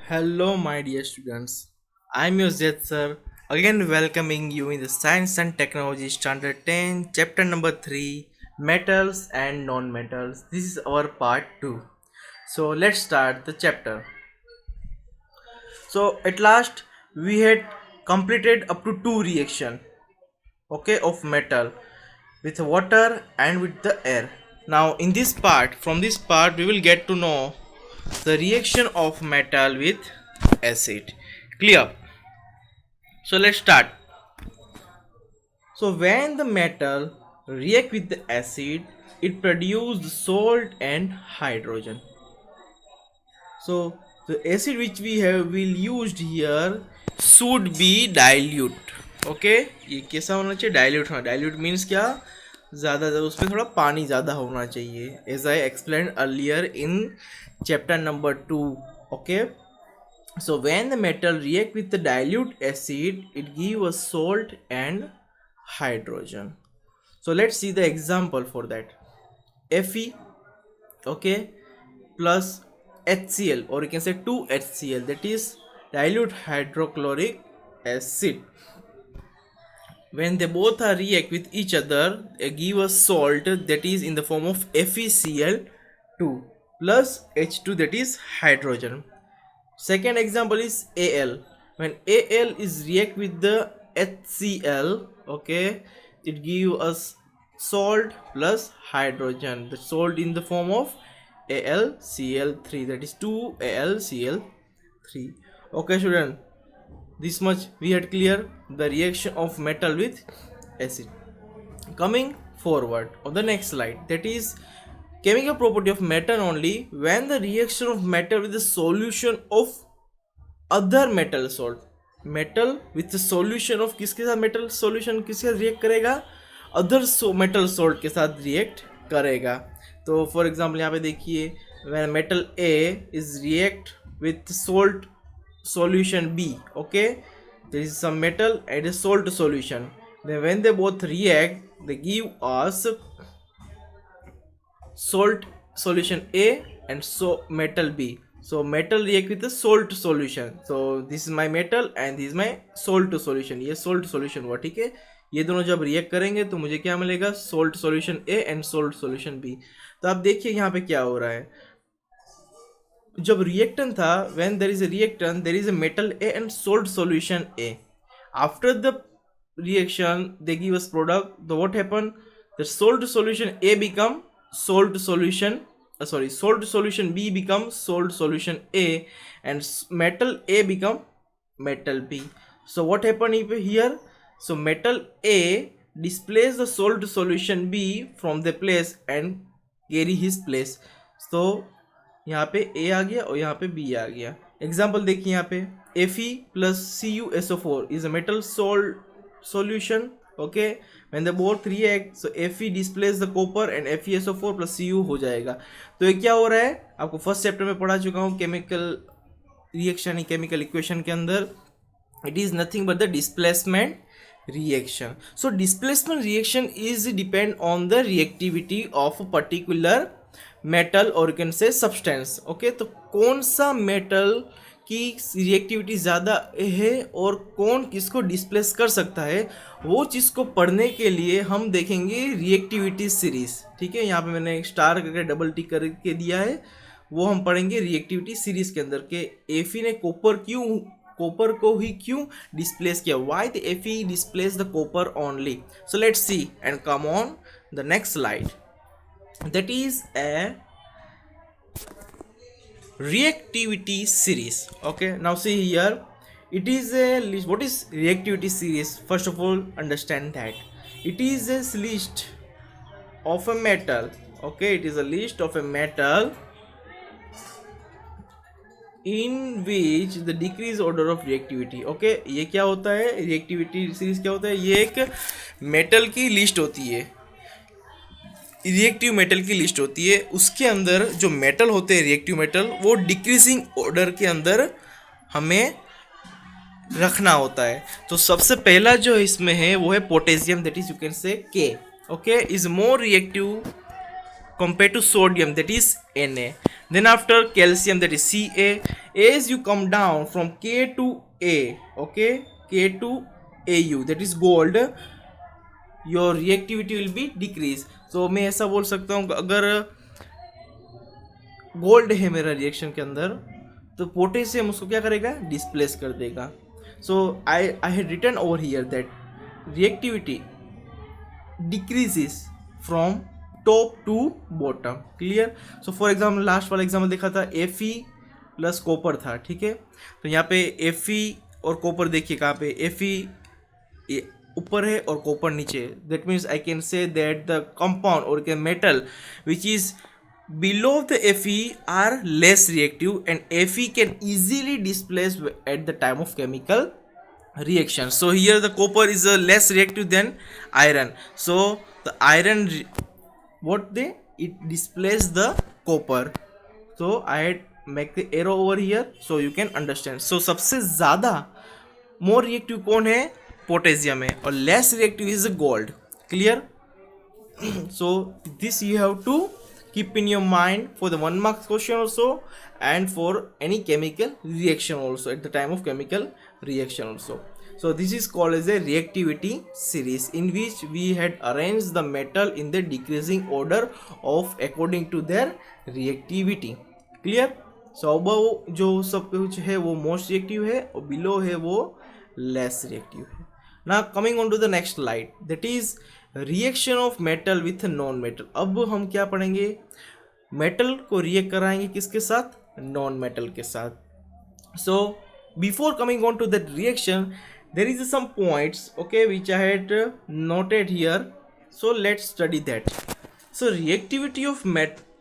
Hello, my dear students. I'm your Zed sir, again welcoming you in the Science and Technology Standard 10, chapter number 3, Metals and Non-Metals. This is our part 2. So, let's start the chapter. So, at last, we had completed up to two reaction, okay, of metal with water and with the air. Now, in this part, from this part, we will get to know the reaction of metal with acid. Clear? So let's start. So when the metal react with the acid, it produces salt and hydrogen. So the acid which we have will used here should be dilute. Okay, ये कैसा होना चाहिए? Dilute. हाँ, dilute means क्या? ज़्यादा उसमें थोड़ा पानी ज़्यादा होना चाहिए, as I explain earlier in chapter number 2. Okay, so when the metal react with the dilute acid, it give us salt and hydrogen. So let's see the example for that. Fe, okay, plus HCl, or you can say 2HCl, that is dilute hydrochloric acid. When they both are react with each other, they give us salt, that is in the form of FeCl2 plus H2, that is hydrogen. Second example is Al. When Al is react with the HCl, okay, it give us salt plus hydrogen. The salt in the form of AlCl3, that is 2AlCl3. Okay, student, this much we had clear the reaction of metal with acid. Coming forward on the next slide, that is chemical property of metal only when the reaction of metal with the solution of other metal salt. Metal with solution of किसके साथ? Metal solution किसके साथ react करेगा? Other metal salt के साथ react करेगा. तो for example यहाँ पे देखिए, when metal A is react with salt solution B, okay, there is some metal and a salt solution. Then when they both react, they give us salt solution A and so metal B. So metal react with the salt solution. So this is my metal and this is my salt solution. ये salt solution हुआ, ठीक है. ये दोनों जब react करेंगे तो मुझे क्या मिलेगा? salt solution A and salt solution B. तो आप देखिए यहाँ पे क्या हो रहा है. जब रिएक्टेंट था, when there is a reactant, there is a metal A and salt solution A. After the reaction, they give us product. So what happened? The salt solution A become salt solution. Salt solution B become salt solution A, and metal A become metal B. So what happened here? So metal A displace the salt solution B from the place and carry his place. So यहाँ पे A आ गया और यहाँ पे B आ गया. Example देखिए यहाँ पे Fe plus CuSO4 is a metal salt solution. Okay, when they both react, so Fe displace the copper and FeSO4 plus Cu हो जाएगा. तो ये क्या हो रहा है? आपको फर्स्ट चैप्टर में पढ़ा चुका हूँ केमिकल रिएक्शन, केमिकल इक्वेशन के अंदर. It is nothing but the displacement reaction. So displacement reaction is depend on the reactivity of a particular metal or you can say substance. Okay, तो कौन सा metal की रिएक्टिविटी ज़्यादा है और कौन किसको डिस्प्लेस कर सकता है, वो चीज़ को पढ़ने के लिए हम देखेंगे रिएक्टिविटी सीरीज. ठीक है, यहाँ पे मैंने स्टार करके डबल टिक करके दिया है, वो हम पढ़ेंगे रिएक्टिविटी सीरीज के अंदर के एफी ने कॉपर को ही क्यों डिस्प्लेस किया, why the Fe displace the copper only. So let's see and come on the next slide. That is a reactivity series. Okay, now see here, it is a list. What is reactivity series? First of all, understand that it is a list of a metal. Okay, it is a list of a metal in which the decrease order of reactivity. Okay, ये क्या होता है? reactivity series क्या होता है? ये एक metal की लिस्ट होती है, रिएक्टिव मेटल की लिस्ट होती है. उसके अंदर जो मेटल होते हैं रिएक्टिव मेटल, वो डिक्रीजिंग ऑर्डर के अंदर हमें रखना होता है. तो सबसे पहला जो इसमें है वो है potassium, that is you can say K. Okay, is more reactive compared to sodium, that is Na. Then after calcium, that is Ca. As you come down from K to A, okay, K to Au, that is gold, your reactivity will be decrease. So मैं ऐसा बोल सकता हूँ अगर gold है मेरा reaction के अंदर, तो पोटेशियम उसको क्या करेगा, डिस्प्लेस कर देगा. So I had written over here that reactivity decreases from top to bottom. Clear. So for example last वाला एग्जाम्पल देखा था, Fe प्लस कॉपर था. ठीक है, तो यहाँ पे Fe और कॉपर देखिए कहाँ पे, Fe ऊपर है और कॉपर नीचे. That means I can say that the compound और के metal which is below the Fe are less reactive, and Fe can easily displace at the time of chemical reaction. So here the copper is less reactive than iron. So the iron what they it displace the copper. So I had make the arrow over here so you can understand. So सबसे ज़्यादा more reactive कौन है, potassium है, और less reactive is gold. Clear. So this you have to keep in your mind for the 1 mark question also, and for any chemical reaction also, at the time of chemical reaction also. So this is called as a reactivity series, in which we had arranged the metal in the decreasing order of according to their reactivity. Clear. So above जो सब कुछ है वो most reactive है, और below है वो less reactive है. Now coming on to the next slide, that is reaction of metal with non metal. अब हम क्या पढ़ेंगे, मेटल को रिएक्ट कराएंगे किसके साथ, नॉन मेटल के साथ. So before coming on to that reaction, there is some points, okay, which I had noted here. So let's study that. So reactivity of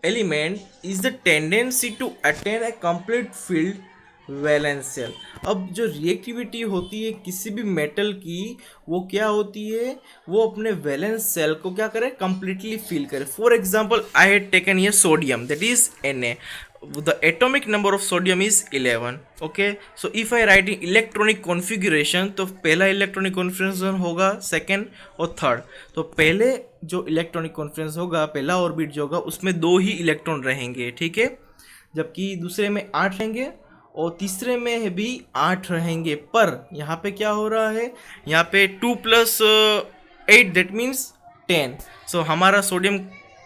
element is the tendency to attain a complete filled valence shell. अब जो reactivity होती है किसी भी metal की, वो क्या होती है, वो अपने वैलेंस सेल को क्या करे, कंप्लीटली फिल करे. For example I had taken here sodium, that is Na. The atomic number of sodium is 11. Okay, so if I right in electronic configuration, तो पहला इलेक्ट्रॉनिक कॉन्फ़िगरेशन होगा, सेकेंड और third. तो पहले जो इलेक्ट्रॉनिक कॉन्फ़िगरेशन होगा, पहला ऑर्बिट जो होगा, उसमें 2 ही इलेक्ट्रॉन रहेंगे. ठीक है, जबकि दूसरे में 8 रहेंगे और तीसरे में भी 8 रहेंगे. पर यहाँ पे क्या हो रहा है, यहाँ पे 2 + 8 दैट मीन्स 10. सो हमारा सोडियम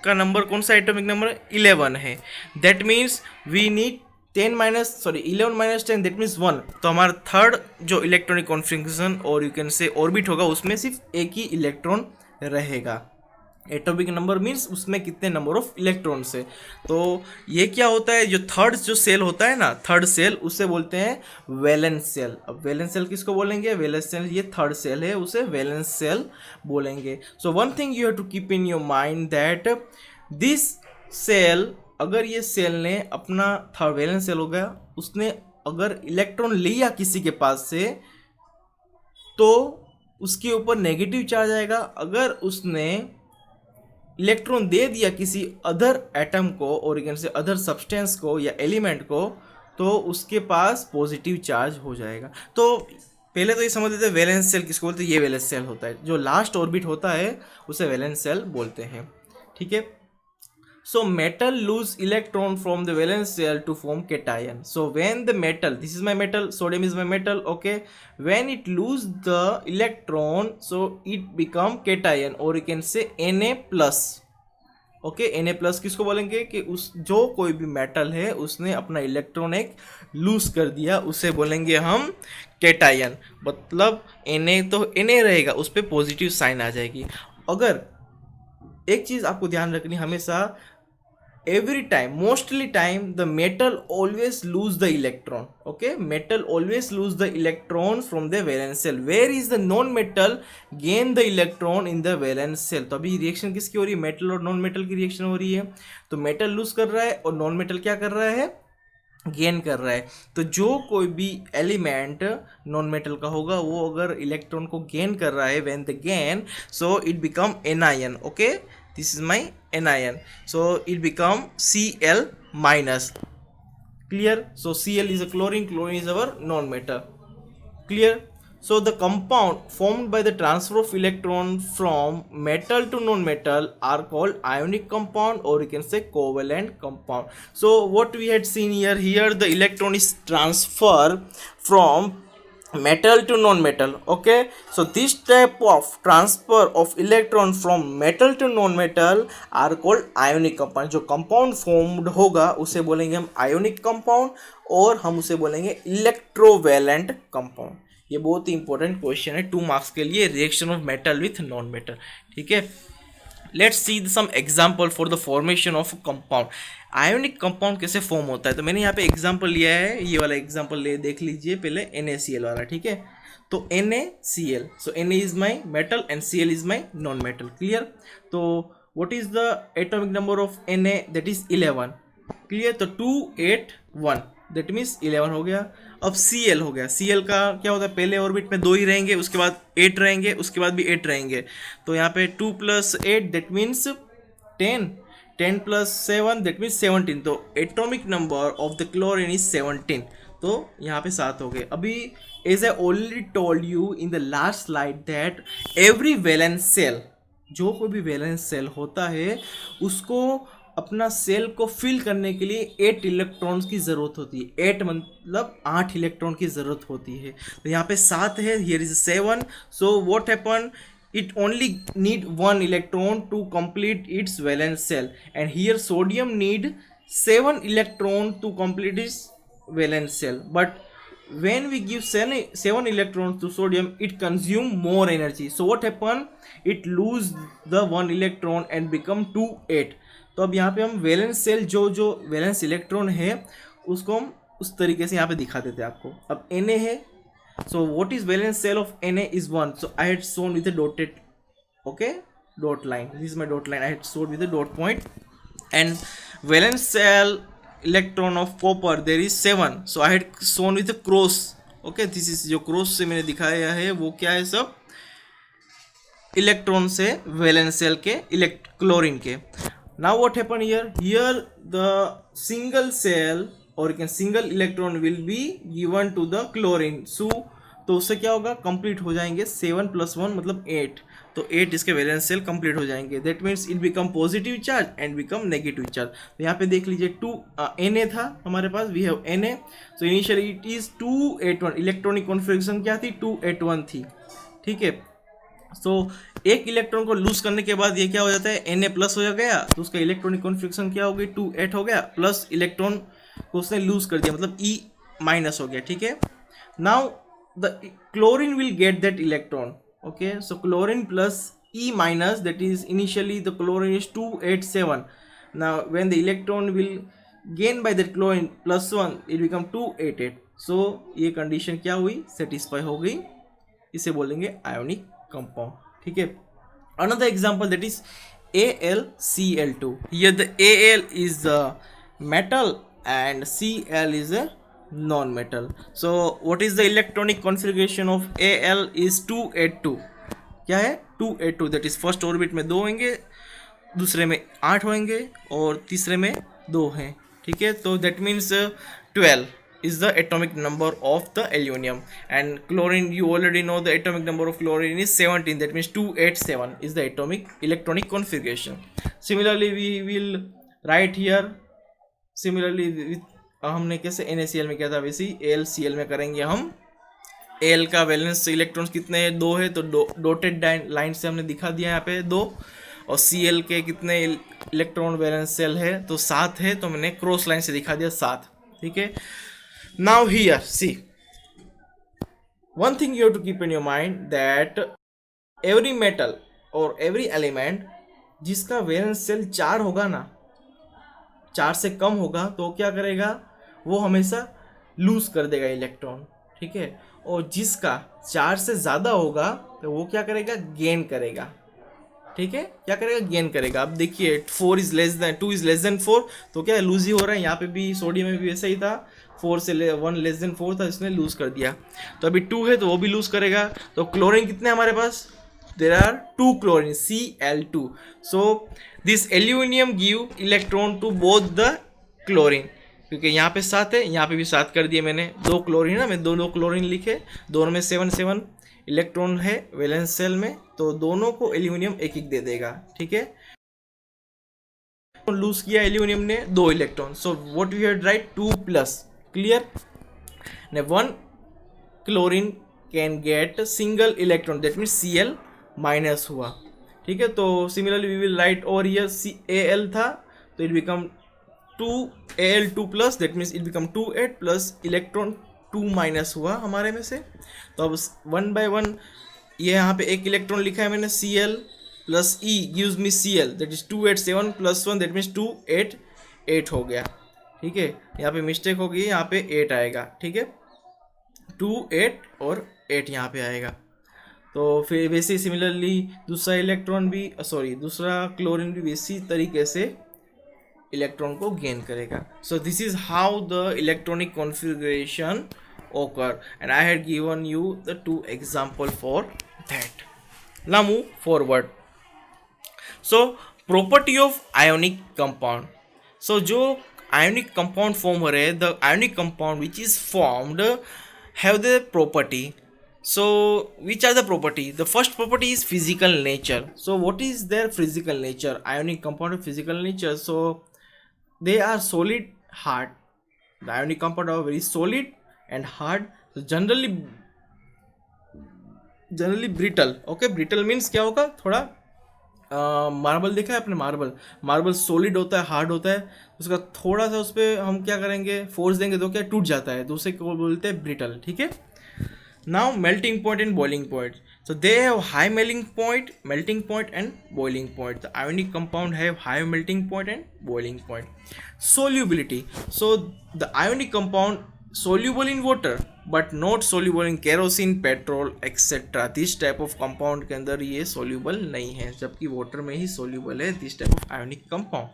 का नंबर कौन सा, एटॉमिक नंबर 11 है. That means we need 11 - 10 that means 1. तो हमारा थर्ड जो इलेक्ट्रॉनिक कॉन्फ़िगरेशन और यू कैन से ऑर्बिट होगा, उसमें सिर्फ एक ही इलेक्ट्रॉन रहेगा. एटॉमिक नंबर मीन्स उसमें कितने नंबर ऑफ इलेक्ट्रॉन्स है. तो ये क्या होता है, जो थर्ड जो सेल होता है ना, थर्ड सेल, उसे बोलते हैं वैलेंस सेल. अब वैलेंस सेल किसको बोलेंगे, वैलेंस सेल ये थर्ड सेल है, उसे वैलेंस सेल बोलेंगे. So one thing you have to keep in your mind that this shell, अगर ये सेल ने अपना थर्ड वैलेंस सेल हो गया, उसने अगर इलेक्ट्रॉन लिया किसी के पास से, तो उसके ऊपर नेगेटिव चार्ज आएगा. अगर उसने इलेक्ट्रॉन दे दिया किसी अदर एटम को, और से अदर सब्सटेंस को या एलिमेंट को, तो उसके पास पॉजिटिव चार्ज हो जाएगा. तो पहले तो ये समझ लेते हैं वैलेंस सेल किसको बोलते हैं, ये वैलेंस सेल होता है. जो लास्ट ऑर्बिट होता है उसे वैलेंस सेल बोलते हैं. ठीक है. So metal lose electron from the valence shell to form cation. So when the metal, this is my metal, sodium is my metal, okay, when it lose the electron, so it become cation, or you can say Na plus. Okay, Na plus किसको बोलेंगे कि उस जो कोई भी metal है उसने अपना इलेक्ट्रॉन एक लूज कर दिया, उसे बोलेंगे हम केटायन. मतलब Na तो Na रहेगा, उस पर पॉजिटिव साइन आ जाएगी. अगर एक चीज़ आपको ध्यान रखनी हमेशा, every time, mostly time, the metal always lose the electron. Okay, metal always lose the electron from the valence shell, where is the non metal gain the electron in the valence shell. तो अभी reaction किसकी हो रही है, metal और non metal की reaction हो रही है. तो मेटल लूज कर रहा है और नॉन मेटल क्या कर रहा है, गेन कर रहा है. तो जो कोई भी एलिमेंट नॉन मेटल का होगा, वो अगर इलेक्ट्रॉन को गेन कर रहा है, when the gain, so it become anion. Okay, this is my anion, so it become Cl minus. Clear. So Cl is a chlorine, chlorine is our non-metal. Clear. So the compound formed by the transfer of electron from metal to non-metal are called ionic compound, or you can say covalent compound. So what we had seen here the electron is transfer from metal to non-metal. Okay, so this type of transfer of electron from metal to non-metal are called ionic compound. जो compound formed होगा उसे बोलेंगे हम ionic compound, और हम उसे बोलेंगे electrovalent compound. ये बहुत ही इंपॉर्टेंट क्वेश्चन है 2 मार्क्स के लिए, reaction of metal with non metal. ठीक है, let's see some example for the formation of compound. Ionic compound कैसे फॉर्म होता है, तो मैंने यहाँ पे एग्जांपल लिया है, ये वाला एग्जांपल ले देख लीजिए पहले, NaCl वाला. ठीक है, तो NaCl, so Na is my metal and Cl is my non metal. Clear. तो what is the atomic number of Na, that is 11. Clear, तो 281 दैट मीन्स 11 हो गया. अब Cl हो गया. Cl का क्या होता है, पहले ऑर्बिट में 2 ही रहेंगे, उसके बाद 8 रहेंगे, उसके बाद भी 8 रहेंगे. तो यहाँ पे 2 + 8 दैट मीन्स 10, 10 + 7 दैट मीन्स 17. तो atomic number of the chlorine is 17. तो यहाँ पे 7 हो गए. अभी as I already told you in the last slide that every valence shell, जो कोई भी वैलेंस सेल होता है उसको अपना सेल को फिल करने के लिए 8 इलेक्ट्रॉन्स की ज़रूरत होती है. 8 मतलब 8 इलेक्ट्रॉन की ज़रूरत होती है. तो यहाँ पे 7 है, here is 7. So what happen, it only need 1 electron to complete its valence cell, and here sodium need 7 electron to complete its valence cell. But when we give 7 electrons to sodium, it consume more energy. So what happen, it lose the 1 electron and become 2 8. तो अब यहाँ पे हम valence shell जो valence electron है उसको हम उस तरीके से यहाँ पे दिखा देते हैं आपको. अब Na है, so what is valence cell of Na is 1. So I had shown with a dotted, okay, dot line. This is my dot line. I had shown with a dot point. And valence cell electron of copper there is 7. So I had shown with a cross. Okay, this is जो cross से मैंने दिखाया है वो क्या है, सब electron से वैलेंस सेल के क्लोरीन के. Now what happen here? Here the single cell or you can single electron will be given to the chlorine. So तो उससे क्या होगा, कंप्लीट हो जाएंगे 7 + 1 मतलब 8. तो 8 इसके वैलेंस सेल कंप्लीट हो जाएंगे. That means it become positive charge and become negative charge. तो यहाँ पे देख लीजिए 2 Na था हमारे पास, we have Na. So initially it is 281. Electronic configuration क्या थी, 281 थी. ठीक है, सो एक इलेक्ट्रॉन को लूज करने के बाद ये क्या हो जाता है, Na+ हो गया, तो उसका इलेक्ट्रॉनिक कॉन्फ़िगरेशन क्या हो गई, 2 8 हो गया, प्लस इलेक्ट्रॉन को उसने लूज कर दिया मतलब E- हो गया. ठीक है, now the chlorine will get that electron. Okay, so chlorine plus E- that is initially the chlorine is 287. Now when the electron will gain by that chlorine +1 it become 288. so ये condition क्या हुई, satisfy हो गई, इसे बोलेंगे ionic compound. ठीक है, another example that is AlCl2. here the Al is the metal and Cl is a non-metal. so what is the electronic configuration of Al is 282. क्या है, 282. that is फर्स्ट ऑर्बिट में 2 होंगे, दूसरे में 8 होंगे और तीसरे में 2 हैं. ठीक है, तो that means 12 is the atomic number of the aluminum, and chlorine you already know the atomic number of chlorine is 17. that means 287 is the atomic electronic configuration. Similarly we will write here similarly with हमने कैसे NaCl में किया था वैसे ही AlCl में करेंगे हम. Al का वैलेंस इलेक्ट्रॉन्स कितने हैं, 2 है, तो डॉटेड लाइन से हमने दिखा दिया यहाँ पे 2. और Cl के कितने इलेक्ट्रॉन वैलेंस सेल है, तो 7 है, तो मैंने क्रॉस लाइन से दिखा दिया 7. ठीक है, now here see one thing you have to keep in your mind that every metal or every element जिसका वैलेंस सेल 4 होगा ना, 4 से कम होगा, तो क्या करेगा, वो हमेशा लूज कर देगा इलेक्ट्रॉन. ठीक है, और जिसका 4 से ज़्यादा होगा तो वो क्या करेगा, गेन करेगा. ठीक है, क्या करेगा, गेन करेगा. अब देखिए 4 is less than 2 is less than 4, तो क्या लूज ही हो रहा है. यहाँ पे भी सोडियम में भी वैसा ही था, 4 से 1 लेस देन 4 था, इसने लूज कर दिया. तो अभी 2 है तो वो भी लूज करेगा. तो क्लोरीन कितने हमारे पास, there are 2 chlorine Cl2. So this aluminium give electron to both the chlorine. क्योंकि यहाँ पे 7 है, यहाँ पे भी 7 कर दिए मैंने। 2 क्लोरीन है, मैं दो क्लोरीन लिखे, दोनों में 7 इलेक्ट्रॉन है वैलेंस सेल में, तो दोनों को एल्यूमिनियम एक एक दे देगा, ठीक है। लूज किया एल्यूमिनियम ने 2 electron, so what we had right 2+, clear. ने 1 chlorine can get single electron, that means Cl minus हुआ, ठीक है। तो similarly we will write over here Al था, तो it become 2Al2+, that means it become 2 8 plus electron 2 minus हुआ हमारे में से। तो अब 1 बाय 1 ये यहाँ पे एक इलेक्ट्रॉन लिखा है मैंने, Cl plus E gives me Cl, that is 2 8 7 plus 1, that means 2 8 8 हो गया, ठीक है। यहाँ पे मिस्टेक हो गई, यहाँ पे 8 आएगा, ठीक है। 2 8 और 8 यहाँ पे आएगा। तो फिर वैसे सिमिलरली दूसरा इलेक्ट्रॉन भी दूसरा क्लोरीन भी इसी तरीके से इलेक्ट्रॉन को गेन करेगा। So this is how the electronic configuration occur, and I had given you the 2 example for that. Now move forward. So property of ionic compound. So जो ionic compound form हो रहे हैं, the ionic compound which is formed have the property. So which are the property? The first property is physical nature. So what is their physical nature? Ionic compound of physical nature. So they are solid, hard. The ionic compound are very solid and hard. So generally brittle. Okay, brittle means क्या होगा, थोड़ा marble देखा है आपने, marble solid होता है, hard होता है, उसका थोड़ा सा उस पर हम क्या करेंगे, फोर्स देंगे तो क्या टूट जाता है, तो उसे क्या बोलते हैं, ब्रिटल, ठीक है। Now melting point and boiling point. So they have high melting point and boiling point. The ionic compound have high melting point and boiling point. Solubility. So the ionic compound soluble in water but not soluble in kerosene, petrol, etc. This type of compound के अंदर ये soluble नहीं है, जबकि water में ही soluble है this type of ionic compound.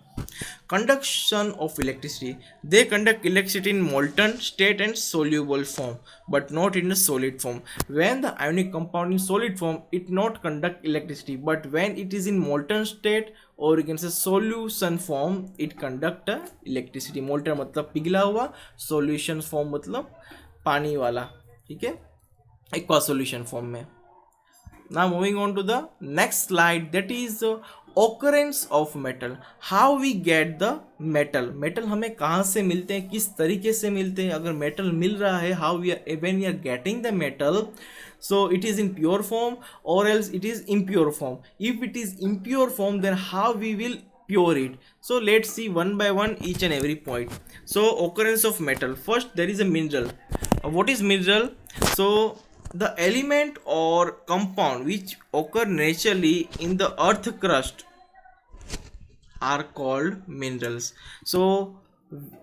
Conduction of electricity. They conduct electricity in molten state and soluble form, but not in a solid form. When the ionic compound in solid form, it not conduct electricity, but when it is in molten state or you can say solution form, it conduct electricity. Molten मतलब पिघला हुआ, solution form मतलब पानी वाला, ठीक है, aqua solution form में. Now moving on to the next slide, that is occurrence of metal. How we get the metal हमें कहाँ से मिलते हैं, किस तरीके से मिलते हैं, अगर metal मिल रहा है, how we are, when we are getting the metal, so it is in pure form or else it is impure form. If it is impure form, then how we will pure it. So let's see one by one each and every point. So occurrence of metal. First there is a mineral. What is mineral? So the element or compound which occur naturally in the earth crust are called minerals. So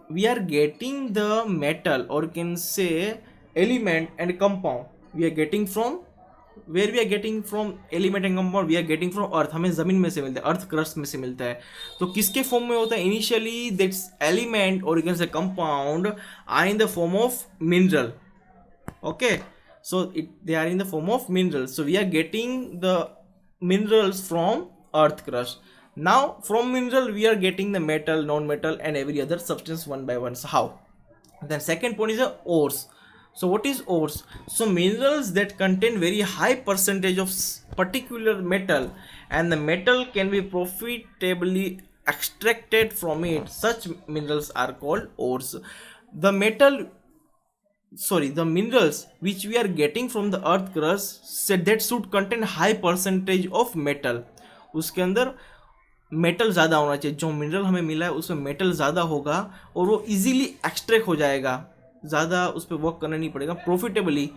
we are getting the metal or can say element and compound, we are getting from where, we are getting from element and compound we are getting from earth. हमें ज़मीन में से मिलता है, earth crust में से मिलता है. तो किसके फॉर्म में होता है? इनिशियली दैट्स एलिमेंट और you can say compound are in the form of mineral. Okay, so they are in the form of minerals. So we are getting the minerals from earth crust. Now from mineral we are getting the metal, non-metal and every other substance one by one. So how? Then second point is the ores. So what is ores? So minerals that contain very high percentage of particular metal and the metal can be profitably extracted from it. Such minerals are called ores. The minerals which we are getting from the earth crust said that should contain high percentage of metal. उसके अंदर metal ज़्यादा होना चाहिए. जो mineral हमें मिला है उसमें मेटल ज़्यादा होगा और वो इजीली एक्सट्रैक्ट हो जाएगा, ज़्यादा उस पर वर्क करना नहीं पड़ेगा, प्रॉफिटेबली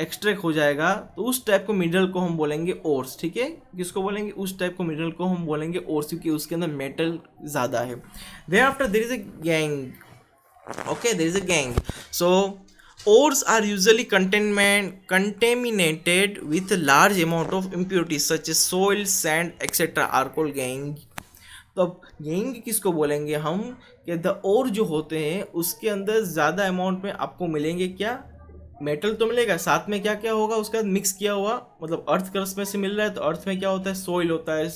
एक्सट्रैक्ट हो जाएगा. तो उस टाइप को मिनरल को हम बोलेंगे ओर्स, ठीक है. किसको बोलेंगे? उस टाइप को मिनरल को हम बोलेंगे ओर्स, क्योंकि उसके अंदर मेटल ज़्यादा है. There after there is a gangue. Okay, there is a gang. So ores are usually contaminated with a large amount of impurities such as soil, sand, etc. are called gang. तो अब gang किसको बोलेंगे हम? कि the ore जो होते हैं उसके अंदर ज़्यादा अमाउंट में आपको मिलेंगे क्या? मेटल तो मिलेगा, साथ में क्या क्या होगा उसके बाद मिक्स किया हुआ, मतलब अर्थ क्रस्ट में से मिल रहा है तो अर्थ में क्या होता है? सोइल होता है,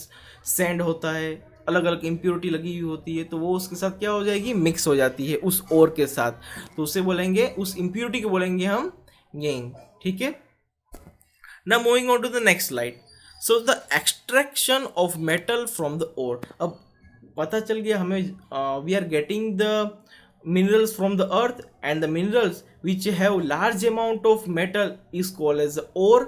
सैंड होता है, अलग अलग इम्प्योरिटी लगी हुई होती है, तो वो उसके साथ क्या हो जाएगी, मिक्स हो जाती है उस ओर के साथ, तो उसे बोलेंगे, उस इम्प्योरिटी को बोलेंगे हम गैंग। ठीक है, now moving on to the next slide. So the extraction of metal from the ore. अब पता चल गया हमें, we are getting the minerals from the earth, and the minerals which have large amount of metal is called as ore.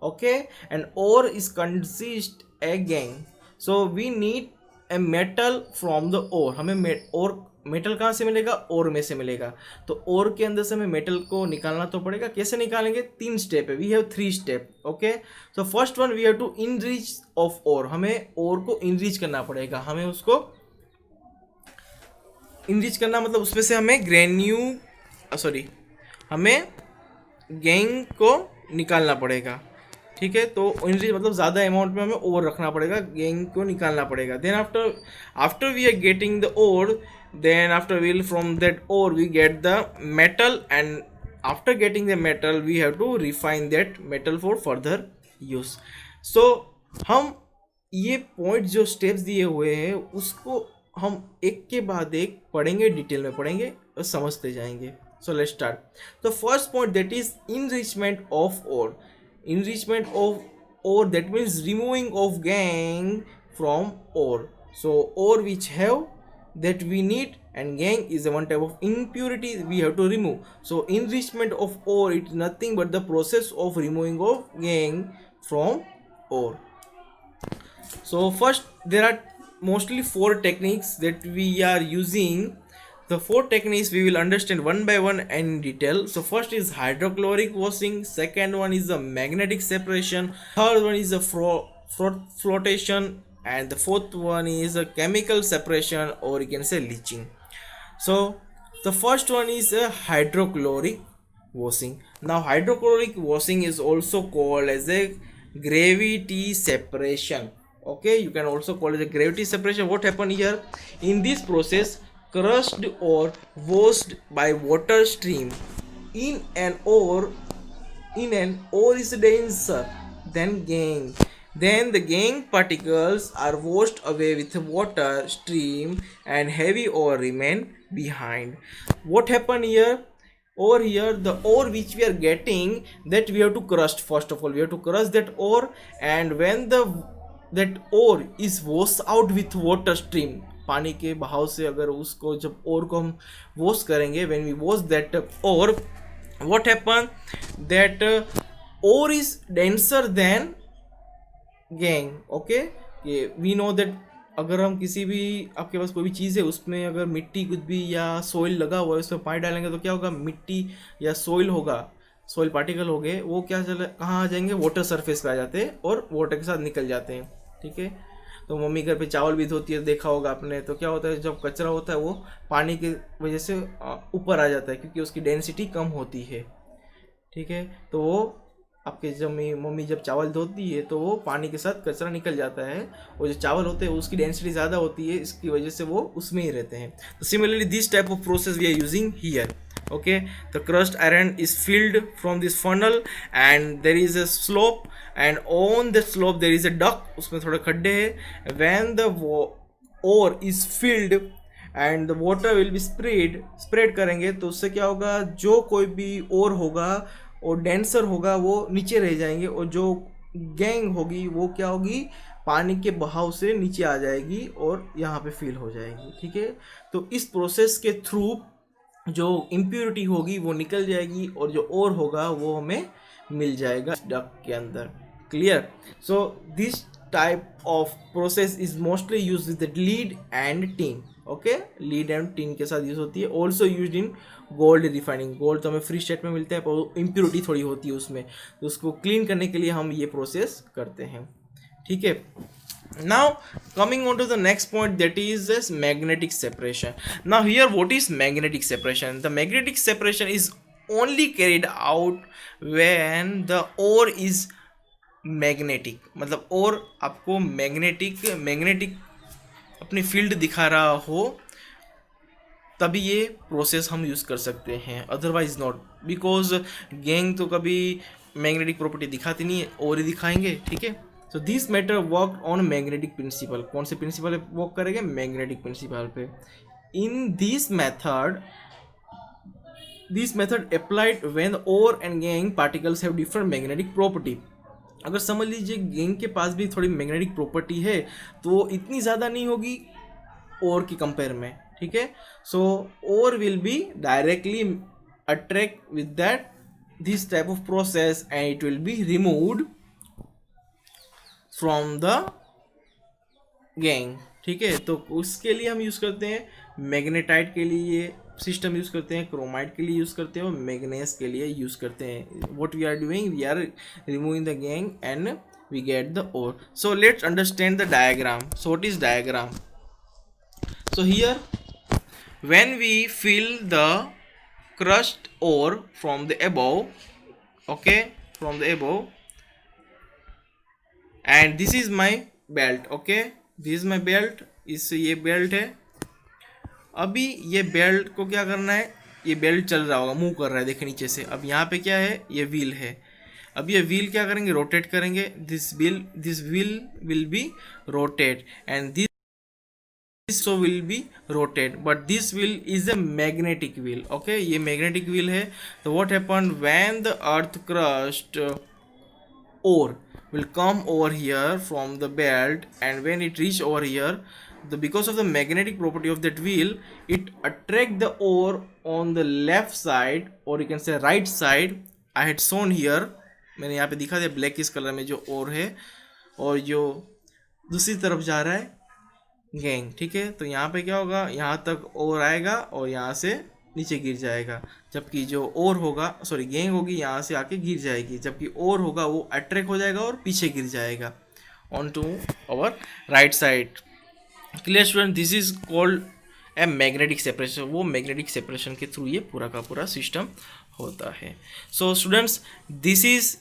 Okay, and ore is consist again, so we need a metal from the ore. हमें ore metal कहाँ से मिलेगा, ओर में से मिलेगा, तो ओर के अंदर से हमें मेटल को निकालना तो पड़ेगा। कैसे निकालेंगे, 3 स्टेप है, we have 3 step. Okay, so first one we have to enrich of ore, हमें ओर को इनरिच करना पड़ेगा, हमें उसको इनरिच करना मतलब उसमें से हमें हमें गैंग को निकालना पड़ेगा। ठीक है, तो इनरिच मतलब ज़्यादा अमाउंट में हमें ओर रखना पड़ेगा, गैंग को निकालना पड़ेगा। Then after we are getting the ore, then after from that ore we get the metal, and after getting the metal we have to refine that metal for further use. So हम ये point जो steps दिए हुए हैं उसको हम एक के बाद एक पढ़ेंगे, डिटेल में पढ़ेंगे और समझते जाएंगे। So let's start. The first point, that is enrichment of ore. Enrichment of ore, that means removing of gangue from ore. So ore which have that we need, and gangue is a one type of impurity we have to remove. So enrichment of ore, it is nothing but the process of removing of gangue from ore. So first there are mostly 4 techniques that we are using. The 4 techniques we will understand one by one and in detail. So first is hydrochloric washing, second one is the magnetic separation, third one is the flotation, and the fourth one is a chemical separation, or you can say leaching. So the first one is a hydrochloric washing. Now hydrochloric washing is also called as a gravity separation. Okay, you can also call it a gravity separation. What happened here, in this process crushed or washed by water stream in an ore is denser than gangue. Then the gangue particles are washed away with water stream and heavy ore remain behind. What happened here? Over here, the ore which we are getting, that we have to crush. First of all, we have to crush that ore, and when that ore is washed out with water stream, पानी के बहाव से अगर उसको, जब ओर को हम wash करेंगे, when we wash that ore, what happen, that ore is denser than gangue. Okay, we know that अगर हम किसी भी, आपके पास कोई भी चीज़ है उसमें अगर मिट्टी कुछ भी या सोइल लगा हुआ है, उसमें पानी डालेंगे तो क्या होगा, मिट्टी या सोइल होगा, सोइल पार्टिकल हो गए, वो क्या कहाँ आ जाएंगे, वाटर सरफेस पे आ जाते हैं और वाटर के साथ निकल जाते हैं। ठीक है, तो मम्मी घर पे चावल भी धोती है, देखा होगा आपने, तो क्या होता है, जब कचरा होता है वो पानी की वजह से ऊपर आ जाता है, क्योंकि उसकी डेंसिटी कम होती है। ठीक है, तो वो आपके जब मम्मी जब चावल धोती है तो वो पानी के साथ कचरा निकल जाता है, और जो चावल होते हैं उसकी डेंसिटी ज़्यादा होती है, इसकी वजह से वो उसमें ही रहते हैं। तो similarly this type of process we are using here. Okay, the crushed iron is filled from this funnel, and there is a slope, and on the slope there is a duct, उसमें थोड़े खड्डे हैं. When the ore is filled and the water will be spread करेंगे, तो उससे क्या होगा, जो कोई भी ore होगा और डेंसर होगा वो नीचे रह जाएंगे, और जो गैंग होगी वो क्या होगी, पानी के बहाव से नीचे आ जाएगी और यहाँ पे फिल हो जाएगी. ठीक है, तो इस प्रोसेस के थ्रू जो इम्प्योरिटी होगी वो निकल जाएगी, और जो और होगा वो हमें मिल जाएगा डक के अंदर. Clear? So this type of process is mostly use with lead and tin. Okay, lead and tin के साथ यूज होती है. Also use in gold refining. Gold तो हमें फ्री स्टेट में मिलता है, पर इम्प्योरिटी थोड़ी होती है उसमें, तो उसको क्लीन करने के लिए हम ये प्रोसेस करते हैं. ठीक है, now coming on to the next point, that is this magnetic separation. Now here, what is magnetic separation? The magnetic separation is only carried out when the ore is magnetic. मतलब ore आपको magnetic अपनी field दिखा रहा हो, तभी ये process हम use कर सकते हैं, अदरवाइज नॉट, बिकॉज गैंग तो कभी मैग्नेटिक प्रॉपर्टी दिखाती नहीं है, और ही दिखाएंगे. ठीक है, so this matter work on magnetic principle. कौन से प्रिंसिपल पे वर्क करेंगे? मैग्नेटिक प्रिंसिपल पे. In this method applied when ore and gangue particles have different magnetic property. अगर समझ लीजिए गैंग के पास भी थोड़ी मैग्नेटिक प्रॉपर्टी है तो वो इतनी ज़्यादा नहीं होगी ओर की कंपेयर में. ठीक है. So or will be directly attract with that this type of process and it will be removed from the gang. ठीक है. तो उसके लिए हम यूज़ करते हैं मैग्नेटाइट के लिए सिस्टम यूज़ करते हैं, क्रोमाइट के लिए यूज़ करते हैं और मैग्नेस के लिए यूज़ करते हैं. What we are doing, we are removing the gangue and we get the ore. So let's understand the diagram. So what is diagram? So here when we fill the crushed ore from the above, okay, from the above, and this is my belt, okay, this is my belt. इस ये belt है. अभी ये belt को क्या करना है? ये बेल्ट चल रहा होगा, मूव कर रहा है, देखिए नीचे से. अब यहाँ पे क्या है? ये व्हील है. अब ये व्हील क्या करेंगे? रोटेट करेंगे. This wheel will be rotate and this so will be rotate, but this wheel is a magnetic wheel. Okay, ये magnetic wheel है. So what happened when the earth crust ore will come over here from the belt, and when it reach over here, because of the magnetic property of that wheel, it attract the ore on the left side, or you can say right side. I had shown here, मैंने यहाँ पे दिखा दिया black इस colour में जो ओर है, और जो दूसरी तरफ जा रहा है गैंग. ठीक है. तो यहाँ पे क्या होगा? यहाँ तक ओर आएगा और यहाँ से नीचे गिर जाएगा, जबकि जो ओर होगा, सॉरी गैंग होगी, यहाँ से आके गिर जाएगी, जबकि ओर होगा वो अट्रैक्ट हो जाएगा और पीछे गिर जाएगा on to our right side. Clear student? This is called a magnetic separation. वो मैग्नेटिक सेपरेशन के थ्रू ये पूरा का पूरा सिस्टम होता है. So students, this is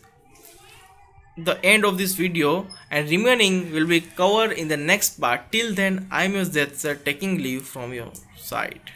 the end of this video, and remaining will be covered in the next part. Till then, I'm your Zed sir taking leave from your side.